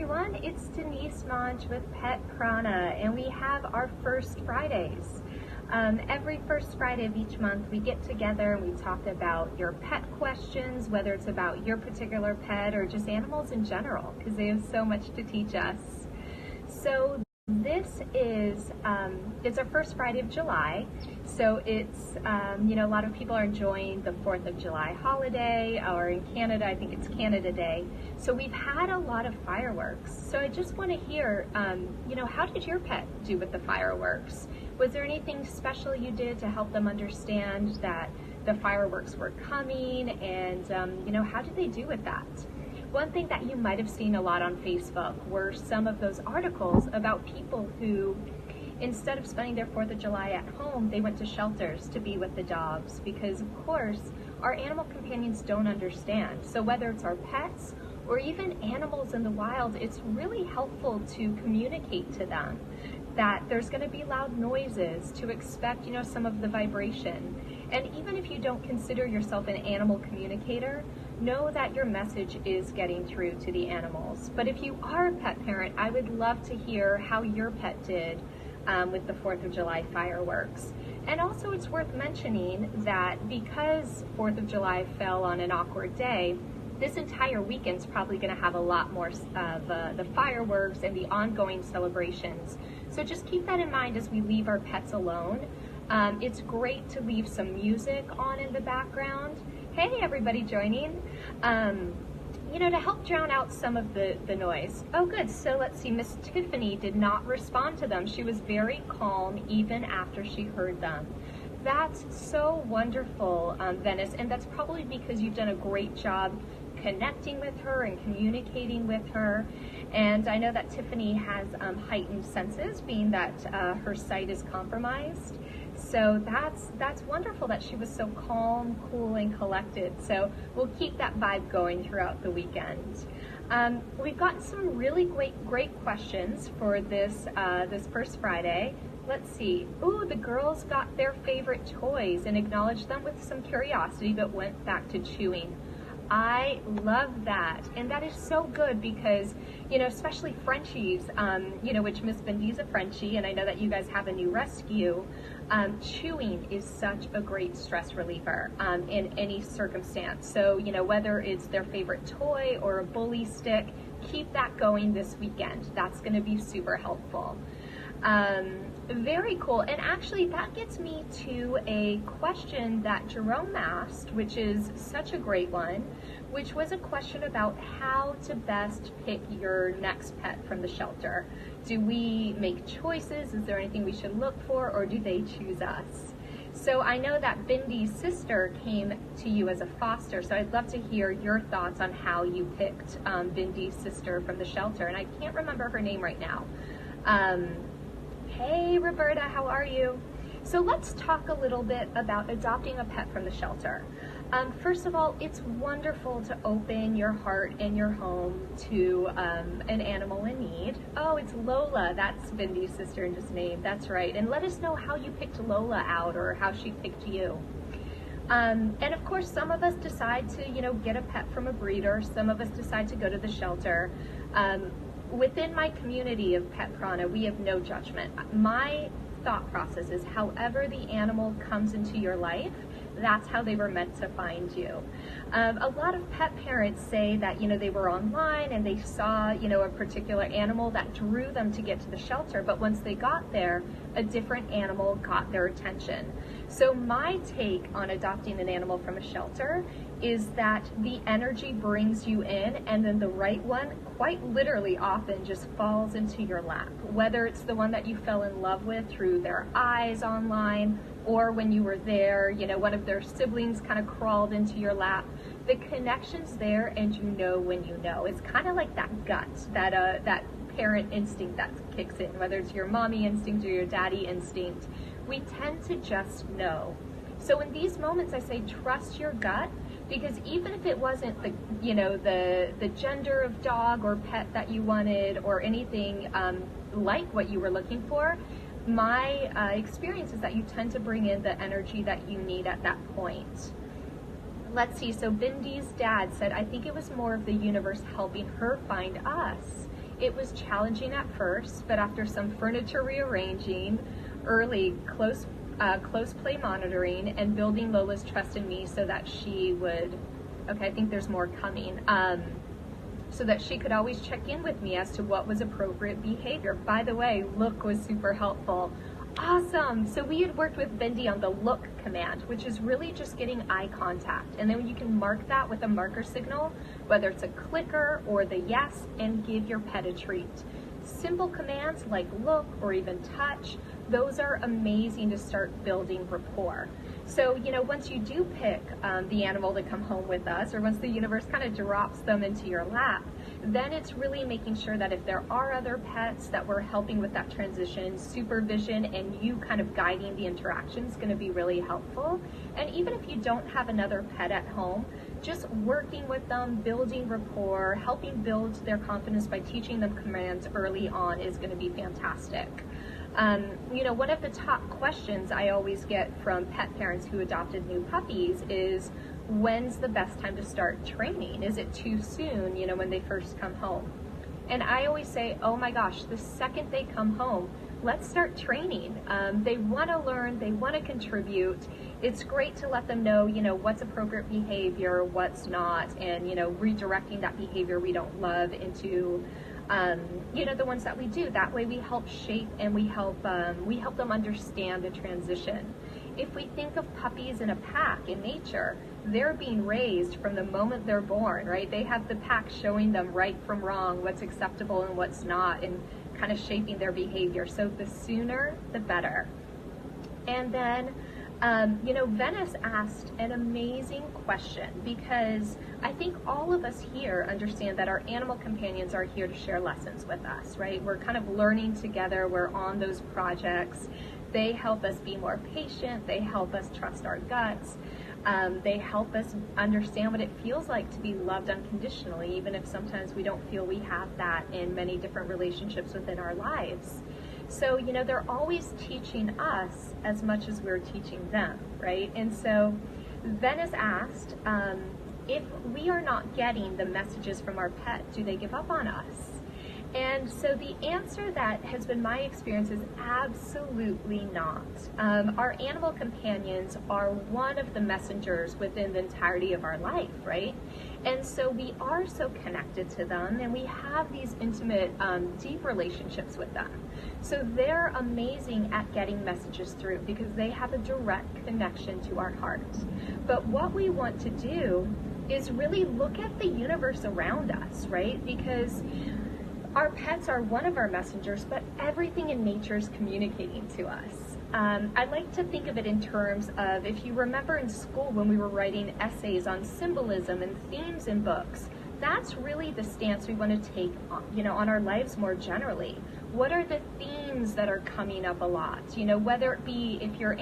everyone, it's Denise Monge with Pet Prana, and we have our First Fridays. Every first Friday of each month we get together and we talk about your pet questions, whether it's about your particular pet or just animals in general, because they have so much to teach us. So this is it's our first Friday of July, so it's a lot of people are enjoying the 4th of July holiday, or in Canada I think it's Canada Day. So we've had a lot of fireworks. So I just want to hear, how did your pet do with the fireworks? Was there anything special you did to help them understand that the fireworks were coming, and how did they do with that? One thing that you might have seen a lot on Facebook were some of those articles about people who, instead of spending their 4th of July at home, they went to shelters to be with the dogs, because of course our animal companions don't understand. So whether it's our pets or even animals in the wild, it's really helpful to communicate to them that there's going to be loud noises, to expect some of the vibration. And even if you don't consider yourself an animal communicator, know that your message is getting through to the animals. But if you are a pet parent, I would love to hear how your pet did with the 4th of July fireworks. And also it's worth mentioning that because 4th of July fell on an awkward day, this entire weekend's probably going to have a lot more of the fireworks and the ongoing celebrations. So just keep that in mind as we leave our pets alone. It's great to leave some music on in the background. Hey, everybody joining. To help drown out some of the noise. Oh, good. So let's see. Miss Tiffany did not respond to them. She was very calm even after she heard them. That's so wonderful, Venice, and that's probably because you've done a great job connecting with her and communicating with her. And I know that Tiffany has heightened senses, being that her sight is compromised. So that's wonderful that she was so calm, cool, and collected. So we'll keep that vibe going throughout the weekend. We've got some really great questions for this first Friday. Let's see. Ooh, the girls got their favorite toys and acknowledged them with some curiosity, but went back to chewing. I love that, and that is so good because, especially Frenchies, which Miss Bindy's a Frenchie, and I know that you guys have a new rescue. Chewing is such a great stress reliever in any circumstance. So, whether it's their favorite toy or a bully stick, keep that going this weekend. That's going to be super helpful. Very cool. And actually that gets me to a question that Jerome asked, which is such a great one, which was a question about how to best pick your next pet from the shelter. Do we make choices? Is there anything we should look for, or do they choose us? So I know that Bindy's sister came to you as a foster, so I'd love to hear your thoughts on how you picked Bindy's sister from the shelter, and I can't remember her name right now. Hey Roberta, how are you? So let's talk a little bit about adopting a pet from the shelter. First of all, it's wonderful to open your heart and your home to an animal in need. Oh, it's Lola, that's Bindy's sister and just named, that's right. And let us know how you picked Lola out or how she picked you. And of course, some of us decide to, get a pet from a breeder. Some of us decide to go to the shelter. Within my community of Pet Prana, we have no judgment. My thought process is however the animal comes into your life, that's how they were meant to find you. A lot of pet parents say that, they were online and they saw, a particular animal that drew them to get to the shelter, but once they got there, a different animal got their attention. So my take on adopting an animal from a shelter is that the energy brings you in, and then the right one quite literally often just falls into your lap, whether it's the one that you fell in love with through their eyes online, or when you were there, one of their siblings kind of crawled into your lap. The connection's there, and you know when you know. It's kind of like that gut, that parent instinct that kicks in, whether it's your mommy instinct or your daddy instinct. We tend to just know. So in these moments, I say trust your gut, because even if it wasn't the gender of dog or pet that you wanted or anything like what you were looking for, my experience is that you tend to bring in the energy that you need at that point. Let's see, so Bindy's dad said, I think it was more of the universe helping her find us. It was challenging at first, but after some furniture rearranging, early close play monitoring, and building Lola's trust in me so that she would, okay, I think there's more coming, so that she could always check in with me as to what was appropriate behavior. By the way, look was super helpful. Awesome. So we had worked with Bendy on the look command, which is really just getting eye contact. And then you can mark that with a marker signal, whether it's a clicker or the yes, and give your pet a treat. Simple commands like look or even touch, those are amazing to start building rapport. So, once you do pick the animal to come home with us, or once the universe kind of drops them into your lap, then it's really making sure that if there are other pets that we're helping with that transition, supervision and you kind of guiding the interaction is going to be really helpful. And even if you don't have another pet at home, just working with them, building rapport, helping build their confidence by teaching them commands early on is going to be fantastic. One of the top questions I always get from pet parents who adopted new puppies is, when's the best time to start training? Is it too soon, when they first come home? And I always say, oh my gosh, the second they come home, let's start training. They want to learn, they want to contribute. It's great to let them know, what's appropriate behavior, what's not, and, redirecting that behavior we don't love into the ones that we do. That way we help shape and we help them understand the transition. If we think of puppies in a pack in nature, they're being raised from the moment they're born, right? They have the pack showing them right from wrong, what's acceptable and what's not, and kind of shaping their behavior. So the sooner, the better. And then, Venice asked an amazing question, because I think all of us here understand that our animal companions are here to share lessons with us, right? We're kind of learning together. We're on those projects. They help us be more patient. They help us trust our guts. They help us understand what it feels like to be loved unconditionally, even if sometimes we don't feel we have that in many different relationships within our lives. So, they're always teaching us as much as we're teaching them, right? And so Venice asked, if we are not getting the messages from our pet, do they give up on us? And so the answer that has been my experience is absolutely not. Our animal companions are one of the messengers within the entirety of our life, right? And so we are so connected to them, and we have these intimate, deep relationships with them. So they're amazing at getting messages through because they have a direct connection to our hearts. But what we want to do is really look at the universe around us, right? Because our pets are one of our messengers, but everything in nature is communicating to us. I like to think of it in terms of, if you remember in school when we were writing essays on symbolism and themes in books, that's really the stance we want to take on our lives more generally. What are the themes that are coming up a lot? Whether it be if you're